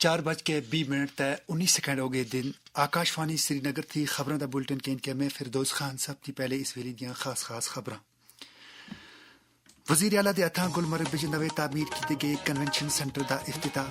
4:20 ਤੇ 19 ਸੈਕਿੰਡ ਹੋ ਗਏ ਦਿਨ ਆਕਾਸ਼ਵਾਣੀ ਸ੍ਰੀਨਗਰ ਦੀ ਖਬਰਾਂ ਦਾ ਬੁਲਟਨ ਕੇ ਮੈਂ ਫਿਰਦੌਸ ਖਾਨ ਸਭ ਤੋਂ ਪਹਿਲੇ ਇਸ ਵੇਲੇ ਦੀਆਂ ਖਾਸ ਖਬਰਾਂ ਵਜ਼ੀਰ ਆਲਾ ਦੇ ਹੱਥਾਂ ਗੁਲਮਰਗ ਵਿੱਚ ਨਵੇਂ ਤਾਮੀਰ ਕੀਤੇ ਗਏ ਕਨਵੈਨਸ਼ਨ ਸੈਂਟਰ ਦਾ ਇਫਤਿਤਾਹ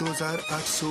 2800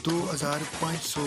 2500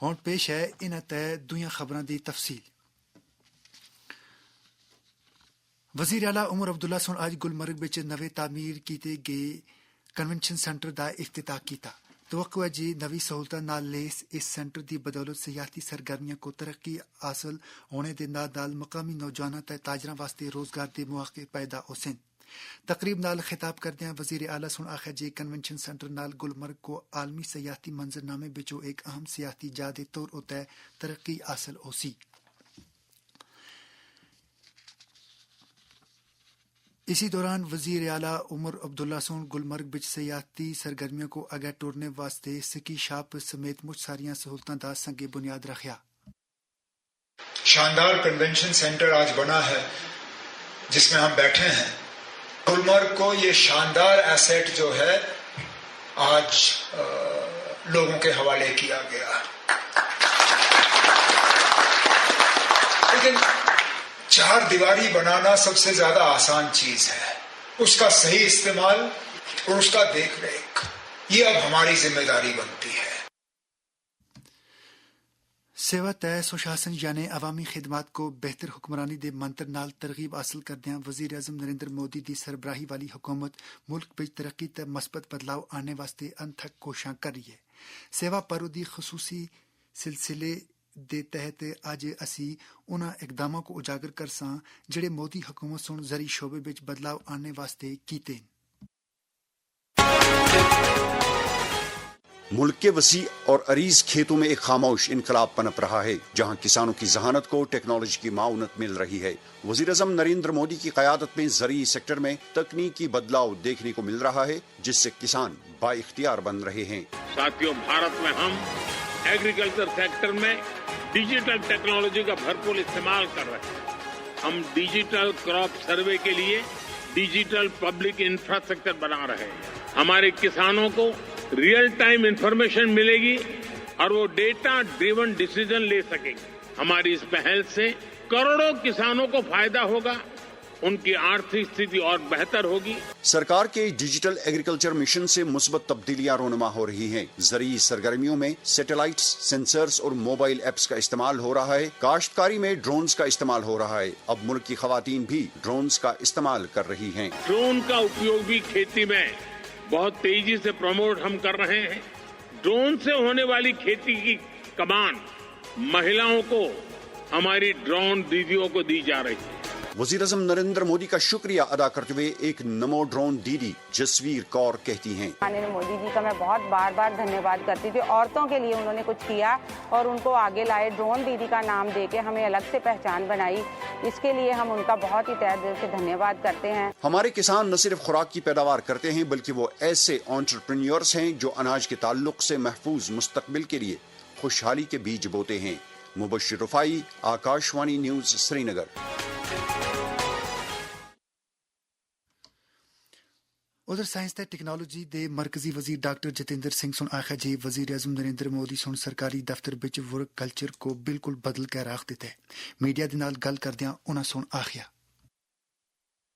ਹੁਣ ਪੇਸ਼ ਹੈ ਇਹਨਾਂ ਤੇ ਦੁਨੀਆ ਖਬਰਾਂ ਦੀ ਤਫਸੀਲ। ਵਜ਼ੀਰ ਆਲਾ ਉਮਰ ਅਬਦੁੱਲਾ ਸੋਨ ਅੱਜ ਗੁਲਮਰਗ ਵਿੱਚ ਨਵੇਂ ਤਾਮੀਰ ਕੀਤੇ ਗਏ ਕਨਵੈਨਸ਼ਨ ਸੈਂਟਰ ਦਾ ਇਫਤਿਤਾਹ ਕੀਤਾ। توقع ہے جی نوی سہولتوں نال لیس اس سینٹر دی بدولت سیاحتی سرگرمیاں کو ترقی حاصل ہونے دے نال مقامی نوجوانوں تے تاجراں واسطے روزگار دے مواقع پیدا ہو سن۔ تقریب نال خطاب کردیاں وزیر اعلیٰ سن آخر جی کنونشن سینٹر نال گلمرگ کو عالمی سیاحتی منظرنامے بچوں ایک اہم سیاحتی جا دے طور ہوتا ہے ترقی حاصل ہو سی۔ اسی دوران وزیر اعلیٰ عمر عبداللہ سون گلمرگ بچ سیاحتی سرگرمیوں کو اگے ٹورنے واسطے سکی شاپ سمیت مچ ساریاں سہولتاں دا سنگ بنیاد رکھیا۔ شاندار کنونشن سینٹر آج بنا ہے جس میں ہم بیٹھے ہیں۔ گلمرگ کو یہ شاندار ایسیٹ جو ہے آج لوگوں کے حوالے کیا گیا، لیکن چار دیواری بنانا سب سے زیادہ آسان چیز ہے، اس کا صحیح استعمال اور اس کا دیکھ ریکھ یہ اب ہماری ذمہ داری بنتی ہے۔ سیوا تے سوشاسن یعنی عوامی خدمات کو بہتر حکمرانی دے منتر نال ترغیب حاصل کردیاں وزیر اعظم نریندر مودی دی سربراہی والی حکومت ملک وچ ترقی تے مثبت بدلاؤ آنے واسطے انتھک کوشاں کر رہی ہے۔ سیوا پرو دی خصوصی سلسلے دے تحت اج اسی انہاں اقدامات کو اجاگر کرساں جڑے مودی حکومت سن زرعی شعبے وچ بدلاؤ آنے واسطے کیتے۔ ملک کے وسیع اور عریض کھیتوں میں ایک خاموش انقلاب پنپ رہا ہے جہاں کسانوں کی ذہانت کو ٹیکنالوجی کی معاونت مل رہی ہے۔ وزیر اعظم نریندر مودی کی قیادت میں زرعی سیکٹر میں تکنیکی بدلاؤ دیکھنے کو مل رہا ہے جس سے کسان با اختیار بن رہے ہیں۔ ساتھیوں، بھارت میں ہم ایگریکلچر سیکٹر میں ڈیجیٹل ٹیکنالوجی کا بھرپور استعمال کر رہے ہیں۔ ہم ڈیجیٹل کراپ سروے کے لیے ڈیجیٹل پبلک انفراسٹرکچر بنا رہے ہیں۔ ہمارے کسانوں کو ریئل ٹائم انفارمیشن ملے گی اور وہ ڈیٹا ڈریون ڈیسیزن لے سکیں گے۔ ہماری اس پہل سے کروڑوں کسانوں کو فائدہ ہوگا، ان کی آرتھک استھتی اور بہتر ہوگی۔ سرکار کے ڈیجیٹل ایگریکلچر مشن سے مثبت تبدیلیاں رونما ہو رہی ہیں۔ زرعی سرگرمیوں میں سیٹلائٹس، سینسرز اور موبائل ایپس کا استعمال ہو رہا ہے۔ کاشتکاری میں ڈرونز کا استعمال ہو رہا ہے۔ اب ملک کی خواتین بھی ڈرونز کا استعمال کر رہی ہیں۔ ڈرون کا اپیوگ بھی کھیتی میں بہت تیزی سے پروموٹ ہم کر رہے ہیں۔ ڈرون سے ہونے والی کھیتی کی کمان مہیلاؤں کو ہماری ڈرون دیدیوں کو دی جا رہی ہے۔ وزیر اعظم نریندر مودی کا شکریہ ادا کرتے ہوئے ایک نمو ڈرون دیدی جسویر کور کہتی ہیں، مودی جی کا میں بہت بار دھنیہ واد کرتی تھی۔ عورتوں کے لیے انہوں نے کچھ کیا اور ان کو آگے لائے، ڈرون دیدی کا نام دے کے ہمیں الگ سے پہچان بنائی، اس کے لیے ہم ان کا بہت ہی تہہ دل سے دھنیہ واد کرتے ہیں۔ ہمارے کسان نہ صرف خوراک کی پیداوار کرتے ہیں بلکہ وہ ایسے انٹرپرینیورز ہیں جو اناج کے تعلق سے محفوظ مستقبل کے لیے خوشحالی کے بیج بوتے ہیں۔ مبشر رفائی، آکاشوانی نیوز، سری نگر۔ ادھر سائنس تے ٹیکنالوجی دے مرکزی وزیر ڈاکٹر جتیندر سنگھ سن آخیا جی وزیر اعظم نریندر مودی سن سرکاری دفتر بچ ورک کلچر کو بالکل بدل کے رکھ دیتا ہے۔ میڈیا دے نال گل کردیاں انہاں سن آخیا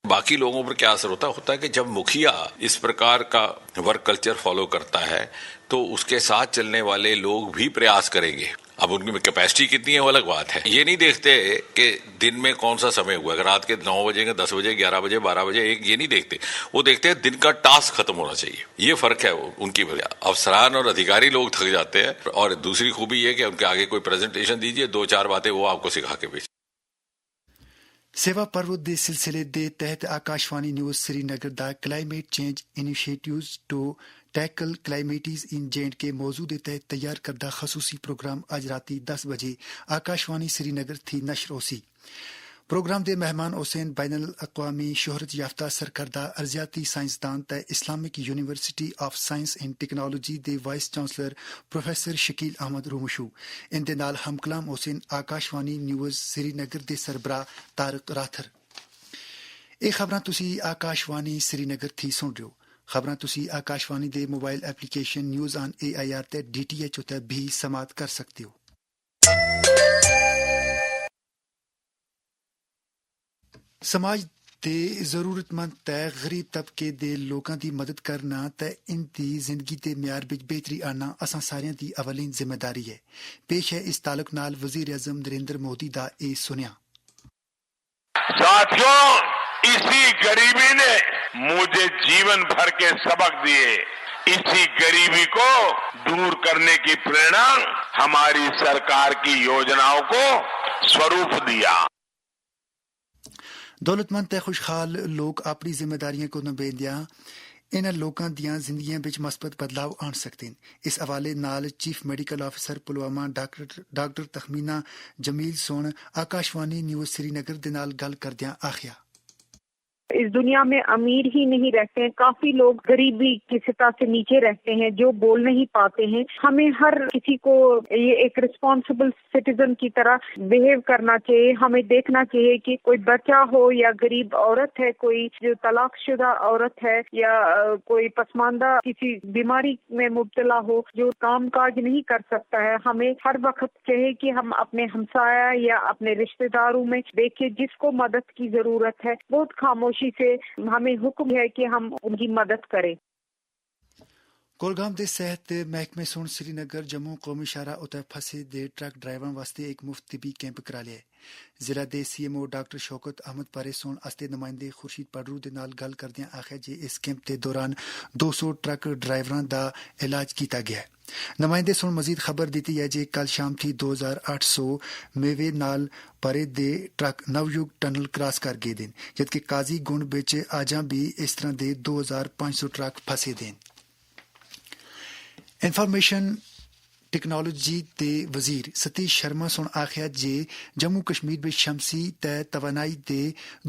باقی لوگوں پر کیا اثر ہوتا ہے کہ جب مکھیا اس پرکار کا ورک کلچر فالو کرتا ہے تو اس کے ساتھ چلنے والے لوگ بھی پریاس کریں گے۔ اب ان کی کیپیسٹی کتنی ہے وہ الگ بات ہے۔ یہ نہیں دیکھتے کہ دن میں کون سا سمے ہوا ہے، رات کے 9 بجے 10 بجے 11 بجے 12 بجے یہ نہیں دیکھتے، وہ دیکھتے ہیں دن کا ٹاسک ختم ہونا چاہیے۔ یہ فرق ہے ان کی وجہ۔ افسران اور ادھیکاری لوگ تھک جاتے ہیں، اور دوسری خوبی یہ کہ ان کے آگے کوئی پریزنٹیشن دیجیے، 2-4 باتیں وہ آپ کو سکھا کے بھیج۔ سیوا پرو دے سلسلے دے تحت آکاشوانی نیوز سری نگر دا climate change initiatives to tackle calamities in جینڈ کے موضوع کے تحت تیار کردہ خصوصی پروگرام اج راتی 10 بجے آکاشوانی سری نگر تھی نشر ہوسی۔ پروگرام دے مہمان حسین بین الاقوامی شہرت یافتہ سرکردہ ارضیاتی سائنسدان تے Islamic University of Science and Technology دے vice chancellor professor Shakeel Ahmad Romshoo. ان دے نال ہم کلام حسین آکاشوانی نیوز سری نگر دے سربراہ طارق راتھر۔ یہ خبراں تسی آکاشوانی سری نگر تھی سن رہے ہو۔ خبراں تسی آکاشوانی دے mobile application news on AIR تے DTH تے بھی سماعت کر سکتے ہو۔ سماج دے ضرورت مند تے غریب طبقے دے لوکاں دی مدد کرنا تے ان دی زندگی دے معیار وچ بہتری آنا اساں ساریاں دی اولین ذمہ داری ہے۔ پیش ہے اس تعلق نال وزیر اعظم نریندر مودی دا اے سنیا۔ ساتھیوں، اسی غریبی نے مجھے جیون بھر کے سبق دیے۔ اسی غریبی کو دور کرنے کی پریرنا ہماری سرکار کی یوجناؤں کو سوروپ دیا۔ دولت مند تے خوشحال لوگ اپنی ذمہ داریاں کو نبھیندیاں انہاں لوکاں دیاں زندگیاں وچ مثبت بدلاؤ آن سکتے ہیں۔ اس حوالے نال chief medical officer Pulwama doctor تخمینہ جمیل سون آکاشوانی نیوز سری نگر دے نال گل کردیاں آخیا۔ اس دنیا میں امیر ہی نہیں رہتے ہیں، کافی لوگ غریبی کی سطح سے نیچے رہتے ہیں جو بول نہیں پاتے ہیں۔ ہمیں ہر کسی کو یہ ایک رسپانسبل سٹیزن کی طرح بیہیو کرنا چاہیے۔ ہمیں دیکھنا چاہیے کہ کوئی بچہ ہو یا غریب عورت ہے، کوئی جو طلاق شدہ عورت ہے یا کوئی پسماندہ کسی بیماری میں مبتلا ہو جو کام کاج نہیں کر سکتا ہے، ہمیں ہر وقت چاہیے کہ ہم اپنے ہمسایہ یا اپنے رشتہ داروں میں دیکھیں جس کو مدد کی ضرورت ہے، بہت خاموشی سے ہمیں حکم ہے کہ ہم ان کی مدد کریں۔ کولگام دے صحت محکمے سن سری نگر جموں قومی شاہراہ اتھے پھسے دے ٹرک ڈرائیوراں واسطے ایک مفت طبی کیمپ کرا لیا ہے۔ ضلع دے CMO ڈاکٹر شوکت احمد پارے سن استے نمائندے خورشید پڈرو دے نال گل کردیاں آخیا جے اس کیمپ دے دوران 200 ٹرک ڈرائیوراں دا علاج کیتا گیا ہے۔ نمائندے سن مزید خبر دیتی ہے جے کل شام تھی 2800 میوے نال پرے دے ٹرک نویوگ ٹنل کراس کر گئے دین، جبکہ قاضی گنڈ بچ آجاں بھی اس طرح دے 2500 ٹرک پھسے دین۔ انفارمیشن ٹیکنالوجی دے وزیر ستیش شرما سن آخیا جے جموں کشمیر میں شمسی تے توانائی دے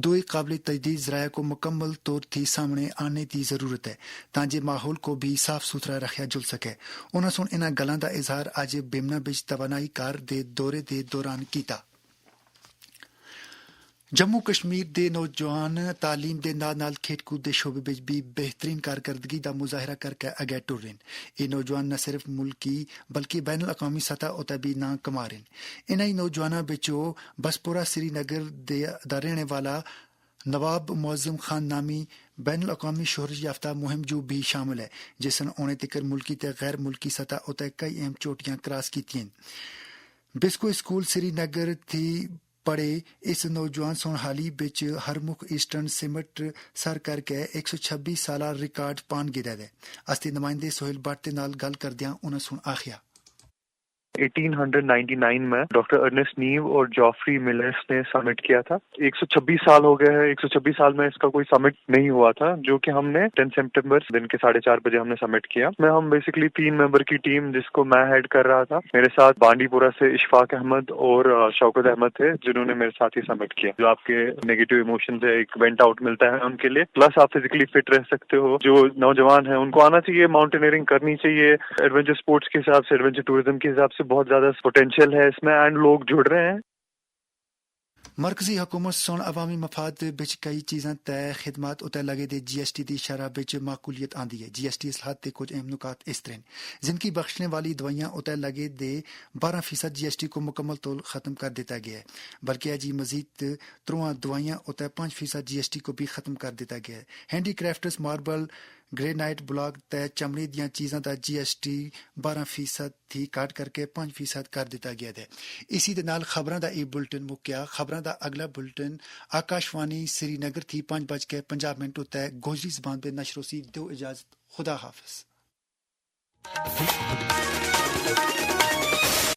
دو قابل تجدید ذرائع کو مکمل طور تھی سامنے آنے کی ضرورت ہے تاکہ ماحول کو بھی صاف ستھرا رکھا جل سکے۔ انہاں سن انہاں گلاں دا اظہار اج بیمنا بچ توانائی کار دے دورے دے دوران کیتا۔ جموں کشمیر دے نوجوان تعلیم دے نال نال کھیت کود دے شعبے وچ بھی بہترین کارکردگی دا مظاہرہ کر کے اگے ٹر رہے ہیں۔ یہ نوجوان نہ صرف ملکی بلکہ بین الاقوامی سطح اتے بھی نام کما رہے ہیں۔ انہی نوجواناں وچوں بسپورہ سری نگر دا رہنے والا نواب معظم خان نامی بین الاقوامی شہرت یافتہ مہم جو بھی شامل ہے، جس نے اونے تک ملکی تے غیر ملکی سطح اتے کئی اہم چوٹیاں کراس کیتیاں۔ بسکو اسکول سری نگر تھی پڑھے اس نوجوان سن حالی بچ ہر مخ ایسٹرن سمٹ سر کر کے 126 سالہ ریکارڈ پان گرا ہے۔ استے نمائندے سہیل بٹ نال گل کردیاں انہاں سن آخیا۔ 1899 میں ڈاکٹر ارنسٹ نیو اور جوفری ملرس نے سمٹ کیا تھا۔ 126 سال ہو گئے ہیں۔ 126 سال میں اس کا کوئی سمٹ نہیں ہوا تھا، جو کہ ہم نے 10 سپٹمبر دن کے 4:30 بجے ہم نے سمٹ کیا۔ ہم بیسیکلی 3 ممبر کی ٹیم جس کو میں ہیڈ کر رہا تھا، میرے ساتھ بانڈی پورہ سے اشفاق احمد اور شوکت احمد تھے جنہوں نے میرے ساتھ ہی سمٹ کیا۔ جو آپ کے نیگیٹو ایموشن سے ایک وینٹ آؤٹ ملتا ہے ان کے لیے، پلس آپ فزیکلی فٹ رہ سکتے ہو۔ جو نوجوان ہیں ان کو آنا چاہیے، ماؤنٹینئرنگ کرنی چاہیے۔ ایڈونچر اسپورٹس کے حساب سے، ایڈونچر ٹورزم کے حساب سے بہت زیادہ پوٹینشیل ہے اس میں، اینڈ لوگ جڑ رہے ہیں۔ مرکزی حکومت سن عوامی مفاد بچ کئی چیزاں تے خدمات اتنے لگے دے GST دی شرح بچ معقولیت آندی ہے۔ GST اصلاحات دے کچھ اہم نکات اس طرح: زندگی بخشنے والی دوائیاں اتنے لگے دے 12% GST کو مکمل طور ختم کر دیتا گیا ہے، بلکہ اجی مزید 3 دوائیاں اتنے 5% GST کو بھی ختم کر دیتا گیا ہے۔ Handy crafts, marble, granite block تے چمڑی دیاں چیزاں دا GST 12% تھی کٹ کر کے 5% کر دیتا گیا ہے۔ اسی دے نال خبراں دا ای بلٹن مکیا۔ خبراں دا اگلا بلٹن آکاشوانی سری نگر تھی 5:50 تے گوجری زبان پہ نشر ہوسی۔ دو اجازت، خدا حافظ۔